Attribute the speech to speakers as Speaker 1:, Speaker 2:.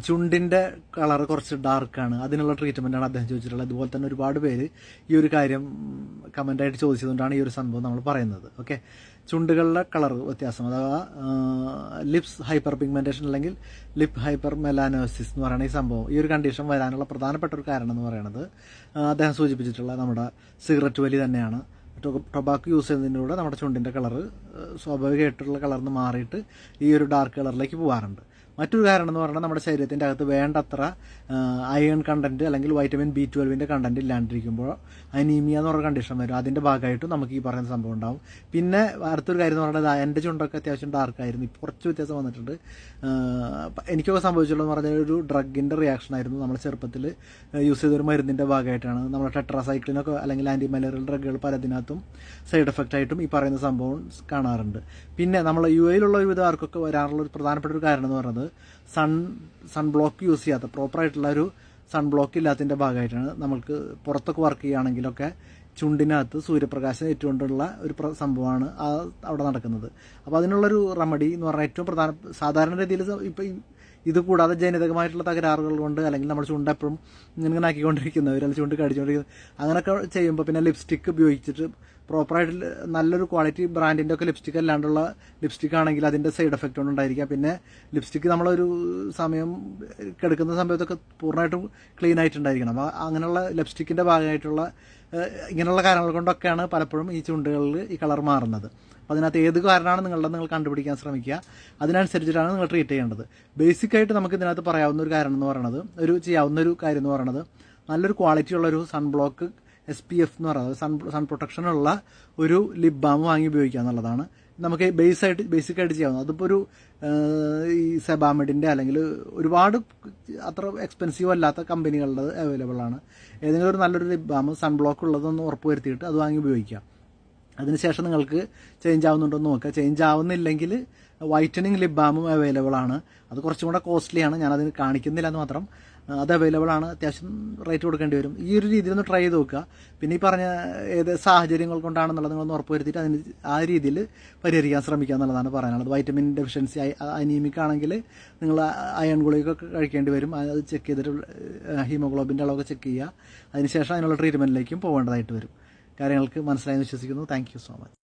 Speaker 1: ചുണ്ടിൻ്റെ colour കുറച്ച് ഡാർക്കാണ്, അതിനുള്ള ട്രീറ്റ്മെൻറ്റാണ് അദ്ദേഹം ചോദിച്ചിട്ടുള്ളത്. അതുപോലെ തന്നെ ഒരുപാട് പേര് ഈ ഒരു കാര്യം കമൻ്റായിട്ട് ചോദിച്ചതുകൊണ്ടാണ് ഈ ഒരു സംഭവം നമ്മൾ പറയുന്നത്. ഓക്കെ, ചുണ്ടുകളുടെ കളർ വ്യത്യാസം, അഥവാ ലിപ്സ് ഹൈപ്പർ പിഗ്മെൻറ്റേഷൻ അല്ലെങ്കിൽ ലിപ് ഹൈപ്പർ മെലാനോസിസ് എന്ന് പറയുന്ന ഈ സംഭവം, ഈ ഒരു കണ്ടീഷൻ വരാനുള്ള പ്രധാനപ്പെട്ട ഒരു കാരണം എന്ന് പറയുന്നത് അദ്ദേഹം സൂചിപ്പിച്ചിട്ടുള്ള നമ്മുടെ സിഗരറ്റ് വലി തന്നെയാണ്. ടൊബാക്കോ യൂസ് ചെയ്യുന്നതിലൂടെ നമ്മുടെ ചുണ്ടിൻ്റെ കളറ് സ്വാഭാവികമായിട്ടുള്ള കളറിൽ നിന്ന് മാറിയിട്ട് ഈ ഒരു ഡാർക്ക് കളറിലേക്ക് പോകാറുണ്ട്. മറ്റൊരു കാരണം എന്ന് പറഞ്ഞാൽ നമ്മുടെ ശരീരത്തിൻ്റെ അകത്ത് വേണ്ടത്ര അയൺ കണ്ടൻറ്റ് അല്ലെങ്കിൽ വൈറ്റമിൻ B12 കണ്ടൻറ്റ് ഇല്ലാണ്ടിരിക്കുമ്പോൾ അനീമിയ എന്ന് പറഞ്ഞ കണ്ടീഷൻ വരും. അതിൻ്റെ ഭാഗമായിട്ടും നമുക്ക് ഈ പറയുന്ന സംഭവം ഉണ്ടാവും. പിന്നെ അടുത്തൊരു കാര്യം എന്ന് പറഞ്ഞാൽ എൻ്റെ ചുണ്ടൊക്കെ അത്യാവശ്യം ഡാർക്കായിരുന്നു, ഇപ്പോൾ കുറച്ച് വ്യത്യാസം വന്നിട്ടുണ്ട്. എനിക്കൊക്കെ സംഭവിച്ചുള്ളതെന്ന് പറഞ്ഞാൽ ഒരു ഡ്രഗിൻ്റെ റിയാക്ഷൻ ആയിരുന്നു. നമ്മൾ ചെറുപ്പത്തിൽ യൂസ് ചെയ്തൊരു മരുന്നിൻ്റെ ഭാഗമായിട്ടാണ്. നമ്മൾ ടെട്രാസൈക്ലിനൊക്കെ അല്ലെങ്കിൽ ആൻറ്റി മലേറിയൽ ഡ്രഗുകൾ പലതിനകത്തും സൈഡ് എഫക്റ്റ് ആയിട്ടും ഈ പറയുന്ന സംഭവം കാണാറുണ്ട്. പിന്നെ നമ്മൾ UAE-ലുള്ള ഒരുവിധ ആർക്കൊക്കെ വരാനുള്ള ഒരു പ്രധാനപ്പെട്ട ഒരു കാരണം എന്ന് പറയുന്നത് സൺബ്ലോക്ക് യൂസ് ചെയ്യാത്ത, പ്രോപ്പറായിട്ടുള്ള ഒരു സൺബ്ലോക്ക് ഇല്ലാത്തതിൻ്റെ ഭാഗമായിട്ടാണ്. നമുക്ക് പുറത്തൊക്കെ വർക്ക് ചെയ്യുകയാണെങ്കിലൊക്കെ ചുണ്ടിനകത്ത് സൂര്യപ്രകാശം ഏറ്റുകൊണ്ടുള്ള ഒരു സംഭവമാണ് അവിടെ നടക്കുന്നത്. അപ്പോൾ അതിനുള്ളൊരു റെമഡി എന്ന് പറഞ്ഞാൽ ഏറ്റവും സാധാരണ രീതിയിൽ ഇപ്പോൾ ഇത് കൂടാതെ ജനിതകമായിട്ടുള്ള തകരാറുകൾ കൊണ്ട് അല്ലെങ്കിൽ നമ്മുടെ ചുണ്ട് എപ്പോഴും ഇങ്ങനെ ആക്കിക്കൊണ്ടിരിക്കുന്നവർ അല്ലെങ്കിൽ ചുണ്ട് കടിച്ചുകൊണ്ടിരിക്കുന്നത് അങ്ങനെയൊക്കെ ചെയ്യുമ്പോൾ പിന്നെ ലിപ്സ്റ്റിക്ക് ഉപയോഗിച്ചിട്ട് പ്രോപ്പറായിട്ട് നല്ലൊരു ക്വാളിറ്റി ബ്രാൻഡിൻ്റെ ഒക്കെ ലിപ്സ്റ്റിക്ക് അല്ലാണ്ടുള്ള ലിപ്സ്റ്റിക് ആണെങ്കിൽ അതിൻ്റെ സൈഡ് എഫക്റ്റ് കൊണ്ട് ഉണ്ടായിരിക്കാം. പിന്നെ ലിപ്സ്റ്റിക്ക് നമ്മളൊരു സമയം കിടക്കുന്ന സമയത്തൊക്കെ പൂർണ്ണമായിട്ടും ക്ലീൻ ആയിട്ടുണ്ടായിരിക്കണം. അപ്പോൾ അങ്ങനെയുള്ള ലിപ്സ്റ്റിക്കിൻ്റെ ഭാഗമായിട്ടുള്ള ഇങ്ങനെയുള്ള കാരണങ്ങൾ കൊണ്ടൊക്കെയാണ് പലപ്പോഴും ഈ ചുണ്ടുകളിൽ ഈ കളർ മാറുന്നത്. അപ്പോൾ അതിനകത്ത് ഏത് കാരണമാണ് നിങ്ങൾ കണ്ടുപിടിക്കാൻ ശ്രമിക്കുക. അതിനനുസരിച്ചിട്ടാണ് നിങ്ങൾ ട്രീറ്റ് ചെയ്യേണ്ടത്. ബേസിക്കായിട്ട് നമുക്ക് ഇതിനകത്ത് പറയാവുന്ന ഒരു കാരണം എന്ന് പറയുന്നത്, ചെയ്യാവുന്ന ഒരു കാര്യം എന്ന് പറയുന്നത്, നല്ലൊരു ക്വാളിറ്റി ഉള്ളൊരു സൺബ്ലോക്ക് SPF എന്ന് പറയുന്നത് സൺ പ്രൊട്ടക്ഷനുള്ള ഒരു ലിപ് ബാം വാങ്ങി ഉപയോഗിക്കുക എന്നുള്ളതാണ് നമുക്ക് ബേസിക്കായിട്ട് ചെയ്യാവുന്നത്. അതിപ്പോൾ ഒരു ഈ സെബാമിഡിൻ്റെ അല്ലെങ്കിൽ ഒരുപാട് അത്ര എക്സ്പെൻസീവ് അല്ലാത്ത കമ്പനികളുടെ അവൈലബിൾ ആണ്. ഏതെങ്കിലും ഒരു നല്ലൊരു ലിപ് ബാം സൺബ്ലോക്ക് ഉള്ളതെന്ന് ഉറപ്പ് വരുത്തിയിട്ട് അത് വാങ്ങി ഉപയോഗിക്കാം. അതിനുശേഷം നിങ്ങൾക്ക് ചേഞ്ച് ആവുന്നുണ്ടോ എന്ന് നോക്കുക. ചേഞ്ച് ആവുന്നില്ലെങ്കിൽ വൈറ്റനിങ് ലിപ് ബാമും അവൈലബിൾ ആണ്. അത് കുറച്ചും കൂടെ കോസ്റ്റ്ലിയാണ്, ഞാനതിന് കാണിക്കുന്നില്ല എന്ന് മാത്രം. അത് അവൈലബിൾ ആണ്, അത്യാവശ്യം റേറ്റ് കൊടുക്കേണ്ടി വരും. ഈ ഒരു രീതിയിൽ ഒന്ന് ട്രൈ ചെയ്ത് നോക്കുക. പിന്നെ ഈ പറഞ്ഞ ഏത് സാഹചര്യങ്ങൾ കൊണ്ടാണെന്നുള്ളത് നിങ്ങളൊന്ന് ഉറപ്പ് വരുത്തിയിട്ട് അതിന് ആ രീതിയിൽ പരിഹരിക്കാൻ ശ്രമിക്കുക എന്നുള്ളതാണ് പറയാനുള്ളത്. വൈറ്റമിൻ ഡെഫിഷ്യൻസി അനീമിക് ആണെങ്കിൽ നിങ്ങൾ അയൺ ഗുളികയൊക്കെ കഴിക്കേണ്ടി വരും. അത് ചെക്ക് ചെയ്തിട്ട് ഹീമോഗ്ലോബിൻ്റെ അളവൊക്കെ ചെക്ക് ചെയ്യുക. അതിനുശേഷം അതിനുള്ള ട്രീറ്റ്മെൻറ്റിലേക്കും പോകേണ്ടതായിട്ട് വരും. കാര്യങ്ങൾക്ക് മനസ്സിലായെന്ന് വിശ്വസിക്കുന്നു. Thank you so much.